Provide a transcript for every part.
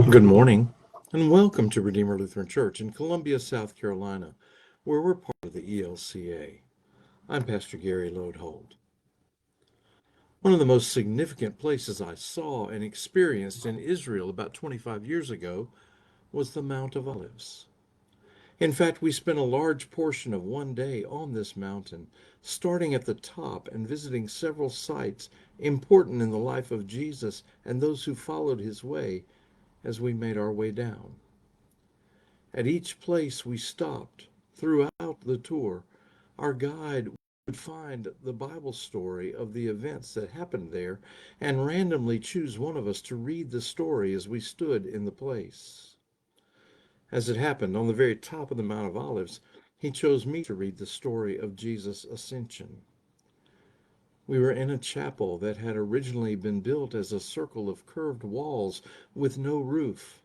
Good morning, and welcome to Redeemer Lutheran Church in Columbia, South Carolina, where we're part of the ELCA. I'm Pastor Gary Lodeholt. One of the most significant places I saw and experienced in Israel about 25 years ago was the Mount of Olives. In fact, we spent a large portion of one day on this mountain, starting at the top and visiting several sites important in the life of Jesus and those who followed his way as we made our way down. At each place we stopped throughout the tour, our guide would find the Bible story of the events that happened there and randomly choose one of us to read the story as we stood in the place. As it happened, on the very top of the Mount of Olives, he chose me to read the story of Jesus' ascension. We were in a chapel that had originally been built as a circle of curved walls with no roof.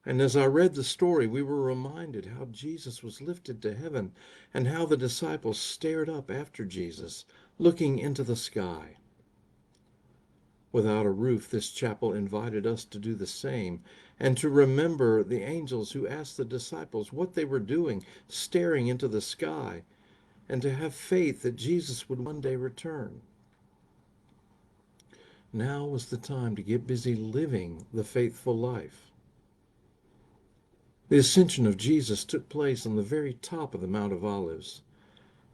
And as I read the story, we were reminded how Jesus was lifted to heaven and how the disciples stared up after Jesus, looking into the sky. Without a roof, this chapel invited us to do the same and to remember the angels who asked the disciples what they were doing, staring into the sky, and to have faith that Jesus would one day return. Now was the time to get busy living the faithful life. The ascension of Jesus took place on the very top of the Mount of Olives,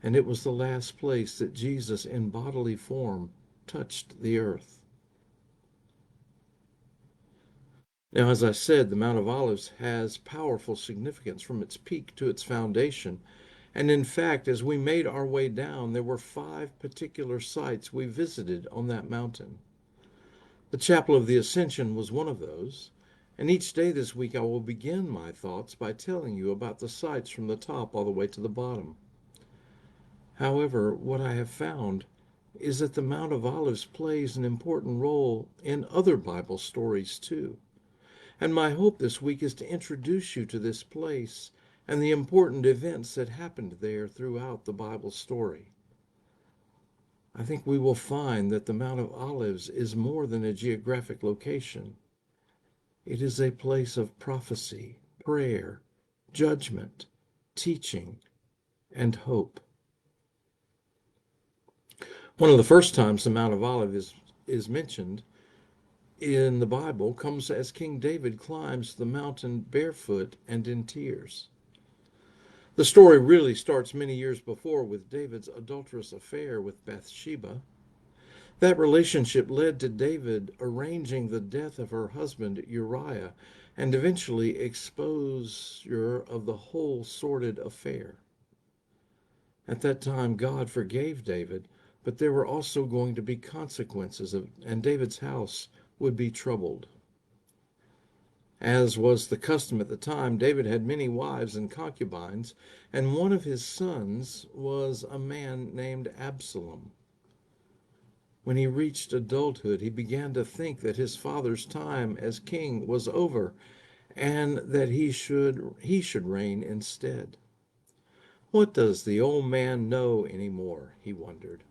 and it was the last place that Jesus in bodily form touched the earth. Now, as I said, the Mount of Olives has powerful significance from its peak to its foundation. And in fact, as we made our way down, there were 5 particular sites we visited on that mountain. The Chapel of the Ascension was one of those. And each day this week I will begin my thoughts by telling you about the sights from the top all the way to the bottom. However, what I have found is that the Mount of Olives plays an important role in other Bible stories too. And my hope this week is to introduce you to this place and the important events that happened there throughout the Bible story. I think we will find that the Mount of Olives is more than a geographic location. It is a place of prophecy, prayer, judgment, teaching, and hope. One of the first times the Mount of Olives is mentioned in the Bible comes as King David climbs the mountain barefoot and in tears. The story really starts many years before with David's adulterous affair with Bathsheba. That relationship led to David arranging the death of her husband Uriah and eventually exposure of the whole sordid affair. At that time, God forgave David, but there were also going to be consequences, and David's house would be troubled. As was the custom at the time, David had many wives and concubines, and one of his sons was a man named Absalom. When he reached adulthood, he began to think that his father's time as king was over and that he should reign instead. What does the old man know any more? He wondered.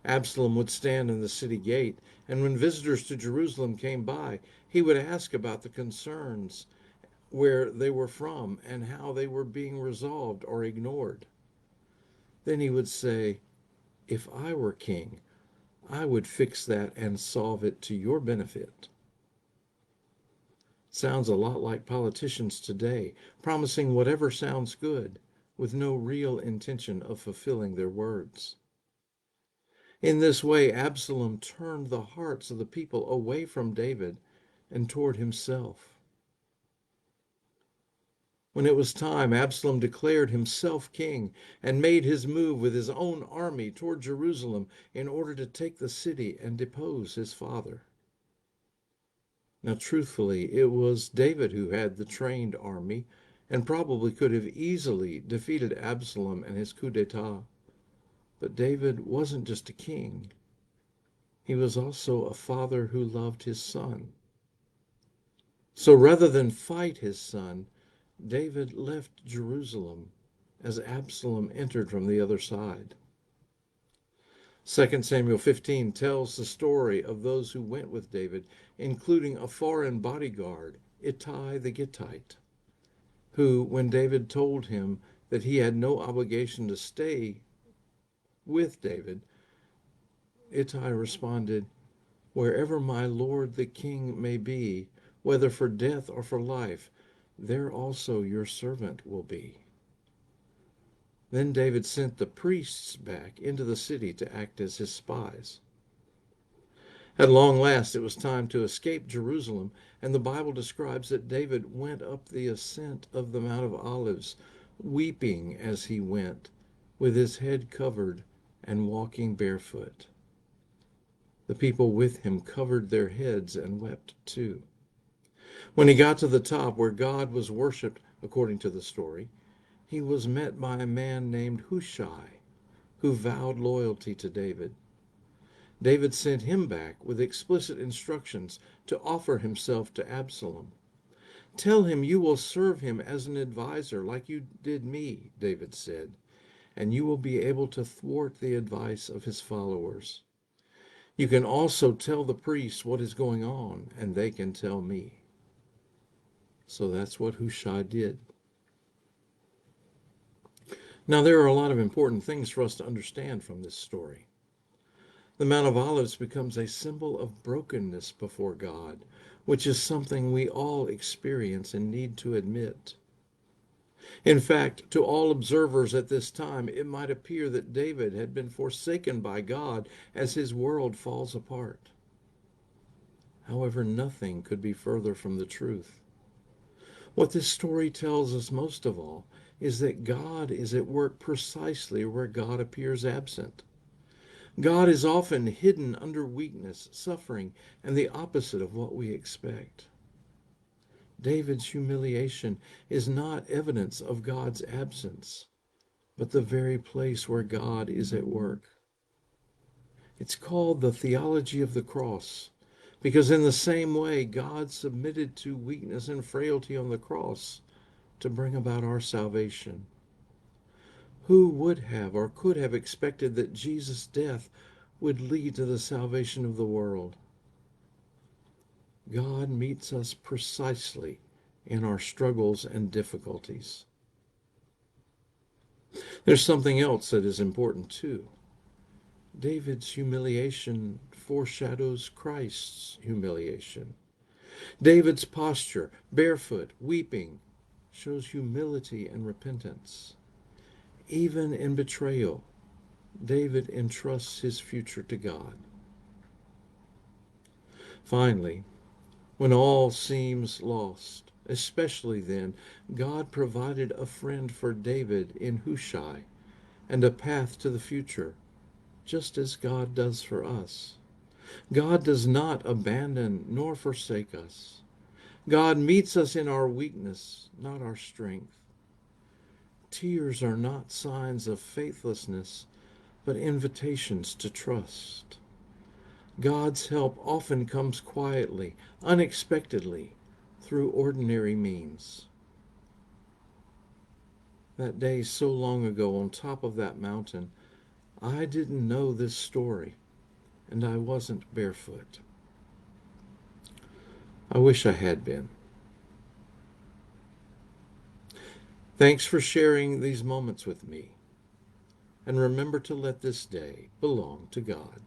Absalom would stand in the city gate, and when visitors to Jerusalem came by, he would ask about the concerns, where they were from, and how they were being resolved or ignored. Then he would say, "If I were king, I would fix that and solve it to your benefit." Sounds a lot like politicians today, promising whatever sounds good, with no real intention of fulfilling their words. In this way, Absalom turned the hearts of the people away from David and toward himself. When it was time, Absalom declared himself king and made his move with his own army toward Jerusalem in order to take the city and depose his father. Now, truthfully, it was David who had the trained army and probably could have easily defeated Absalom and his coup d'etat. But David wasn't just a king. He was also a father who loved his son. So rather than fight his son, David left Jerusalem as Absalom entered from the other side. 2 Samuel 15 tells the story of those who went with David, including a foreign bodyguard, Ittai the Gittite, who, when David told him that he had no obligation to stay with David, Ittai responded, "Wherever my lord the king may be, whether for death or for life, there also your servant will be." Then David sent the priests back into the city to act as his spies. At long last, it was time to escape Jerusalem, and the Bible describes that David went up the ascent of the Mount of Olives, weeping as he went, with his head covered and walking barefoot. The people with him covered their heads and wept too. When he got to the top where God was worshipped, according to the story, he was met by a man named Hushai, who vowed loyalty to David. David sent him back with explicit instructions to offer himself to Absalom. "Tell him you will serve him as an advisor like you did me," David said, "and you will be able to thwart the advice of his followers. You can also tell the priests what is going on, and they can tell me." So that's what Hushai did. Now, there are a lot of important things for us to understand from this story. The Mount of Olives becomes a symbol of brokenness before God, which is something we all experience and need to admit. In fact, to all observers at this time, it might appear that David had been forsaken by God as his world falls apart. However, nothing could be further from the truth. What this story tells us most of all is that God is at work precisely where God appears absent. God is often hidden under weakness, suffering, and the opposite of what we expect. David's humiliation is not evidence of God's absence, but the very place where God is at work. It's called the theology of the cross, because in the same way God submitted to weakness and frailty on the cross to bring about our salvation. Who would have or could have expected that Jesus' death would lead to the salvation of the world? God meets us precisely in our struggles and difficulties. There's something else that is important too. David's humiliation foreshadows Christ's humiliation. David's posture, barefoot, weeping, shows humility and repentance. Even in betrayal, David entrusts his future to God. Finally, when all seems lost, especially then, God provided a friend for David in Hushai and a path to the future, just as God does for us. God does not abandon nor forsake us. God meets us in our weakness, not our strength. Tears are not signs of faithlessness, but invitations to trust. God's help often comes quietly, unexpectedly, through ordinary means. That day so long ago on top of that mountain, I didn't know this story, and I wasn't barefoot. I wish I had been. Thanks for sharing these moments with me, and remember to let this day belong to God.